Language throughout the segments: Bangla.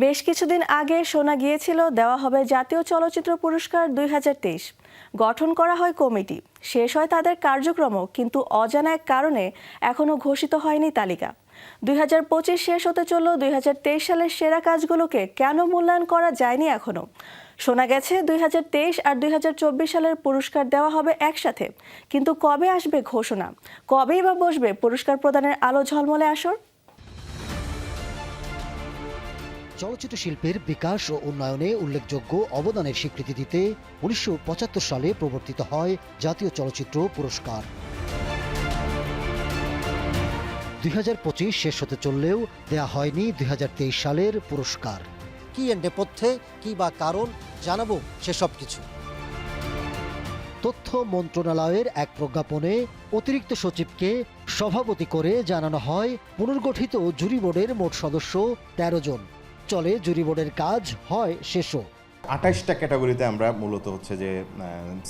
বেশ কিছুদিন আগে শোনা গিয়েছিল দেওয়া হবে জাতীয় চলচ্চিত্র পুরস্কার 2023। গঠন করা হয় কমিটি, শেষ হয় তাদের কার্যক্রমও, কিন্তু অজানা এক কারণে এখনও ঘোষিত হয়নি তালিকা। 2025 শেষ হতে চলল, 2023 সালের সেরা কাজগুলোকে কেন মূল্যায়ন করা যায়নি এখনো? শোনা গেছে 2023 আর 2024 সালের পুরস্কার দেওয়া হবে একসাথে, কিন্তু কবে আসবে ঘোষণা? কবেই বা বসবে পুরস্কার প্রদানের আলো ঝলমলে আসর? চলচ্চিত্র শিল্পের বিকাশ ও উন্নয়নে উল্লেখযোগ্য অবদানের স্বীকৃতি দিতে 1975 সালে প্রবর্তিত হয় জাতীয় চলচ্চিত্র পুরস্কার। 2025 শেষ হতে চললেও দেয়া হয়নি 2023 সালের পুরস্কার। কি এর নেপথ্যে কি বা কারণ জানাবো সেসব কিছু। তথ্য মন্ত্রণালয়ের এক প্রজ্ঞাপনে অতিরিক্ত সচিবকে সভাপতি করে জানানো হয় পুনর্গঠিত জুরি বোর্ডের মোট সদস্য 13 জন। চলে জুরি বোর্ডের কাজ, হয় শেষও। 28টা ক্যাটাগরিতে আমরা মূলত হচ্ছে যে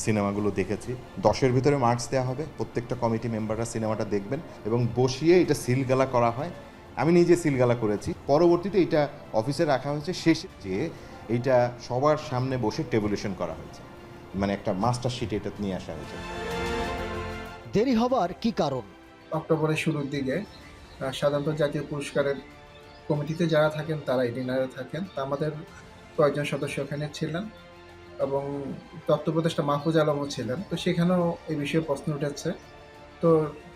সিনেমাগুলো দেখেছি। 10-এর ভিতরে মার্কস দেওয়া হবে, প্রত্যেকটা কমিটি মেম্বাররা সিনেমাটা দেখবেন এবং বসিয়ে এটা সিলগালা করা হয়। আমি নিজে সিলগালা করেছি, পরবর্তীতে এটা অফিসে রাখা হয়েছে, শেষে যে এইটা সবার সামনে বসে টেবুলেশন করা হয়েছে, মানে একটা মাস্টার শিট এটা নিয়ে আসা হয়েছে। দেরি হবার কি কারণ? অক্টোবরের শুরুর দিকে সাধারণত জাতীয় পুরস্কারের কমিটিতে যারা থাকেন তারাই ডিনারে থাকেন। তা আমাদের কয়েকজন সদস্য এখানে ছিলেন এবং তথ্য উপদেষ্টা মাহফুজ আলমও ছিলেন। তো সেখানেও এই বিষয়ে প্রশ্ন উঠেছে। তো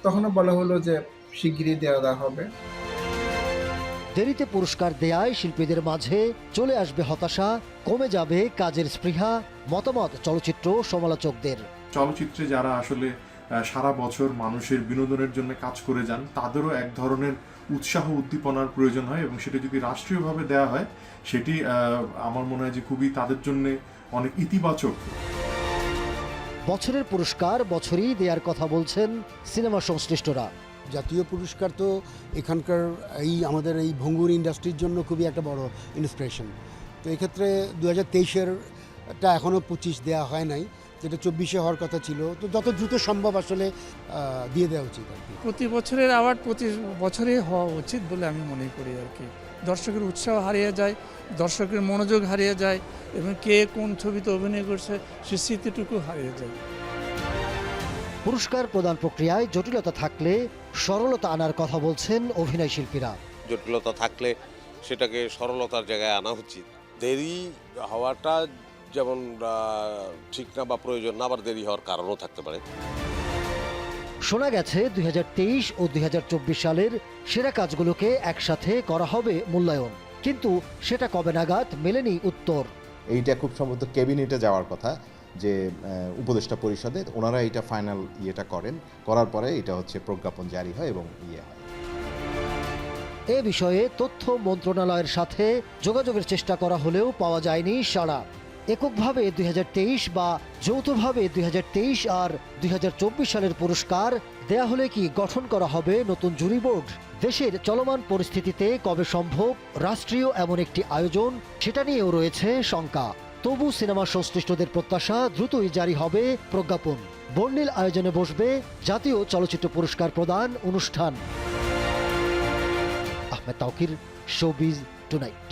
তখনও বলা হলো যে শিগগিরই দেওয়া হবে। দেরিতে পুরস্কার দেয়ায় শিল্পীদের মাঝে চলে আসবে হতাশা, কমে যাবে কাজের স্পৃহা, মতামত চলচ্চিত্র সমালোচকদের। চলচ্চিত্রে যারা আসলে সারা বছর মানুষের বিনোদনের জন্য কাজ করে যান, তাদেরও এক ধরনের উৎসাহ উদ্দীপনার প্রয়োজন হয় এবং সেটা যদি রাষ্ট্রীয়ভাবে দেওয়া হয়, সেটি আমার মনে হয় যে খুবই তাদের জন্য অনেক ইতিবাচক। বছরের পুরস্কার বছরই দেওয়ার কথা বলছেন সিনেমা সংশ্লিষ্টরা। জাতীয় পুরস্কার তো এখানকার আমাদের এই ভঙ্গুর ইন্ডাস্ট্রির জন্য খুবই একটা বড় ইন্সপিরেশন। তো এক্ষেত্রে 2023-এরটা এখনও 25 দেওয়া হয় নাই, যেটা 24-এ হওয়ার কথা ছিল। তো যত দ্রুত সম্ভব আসলে দিয়ে দেওয়া উচিত আর কি। প্রতি বছরের অ্যাওয়ার্ড প্রতি বছরে হওয়া উচিত বলে আমি মনে করি আর কি। দর্শকের উৎসাহ হারিয়ে যায়, দর্শকের মনোযোগ হারিয়ে যায় এবং কে কোন ছবিতে অভিনয় করছে সে স্মৃতিটুকু হারিয়ে যায়। পুরস্কার প্রদান প্রক্রিয়ায় জটিলতা থাকলে সরলতা আনার কথা বলছেন অভিনয় শিল্পীরা। জটিলতা থাকলে সেটাকে সরলতার জায়গায় আনা উচিত। দেরি হওয়াটা যেমন ঠিক না বা প্রয়োজন না, আবার দেরি হওয়ার কারণও থাকতে পারে। শোনা গেছে 2023 ও 2024 সালের সেরা কাজগুলোকে একসাথে করা হবে মূল্যায়ন, কিন্তু সেটা কবে নাগাদ মেলেনি উত্তর। এইটা খুব সম্ভবত ক্যাবিনেটে যাওয়ার কথা, যে উপদেষ্টা পরিষদে ওনারা এটা ফাইনাল ইয়েটা করার পরে এটা হচ্ছে প্রজ্ঞাপন জারি হয় এবং হয়। এ বিষয়ে তথ্য মন্ত্রণালয়ের সাথে যোগাযোগের চেষ্টা করা হলেও পাওয়া যায়নি সাড়া। এককভাবে 2023 বা যৌথভাবে 2023 আর 2024 সালের পুরস্কার দেয়া হলে কি গঠন করা হবে নতুন জুরি বোর্ড? দেশের চলমান পরিস্থিতিতে কবে সম্ভব রাষ্ট্রীয় এমন একটি আয়োজন, সেটা নিয়েও রয়েছে শঙ্কা। তবু সিনেমা সংশ্লিষ্টদের প্রত্যাশা দ্রুতই জারি হবে প্রজ্ঞাপন, বর্ণিল আয়োজনে বসবে জাতীয় চলচ্চিত্র পুরস্কার প্রদান অনুষ্ঠান। Ahmed Tauquir, showbiz tonight.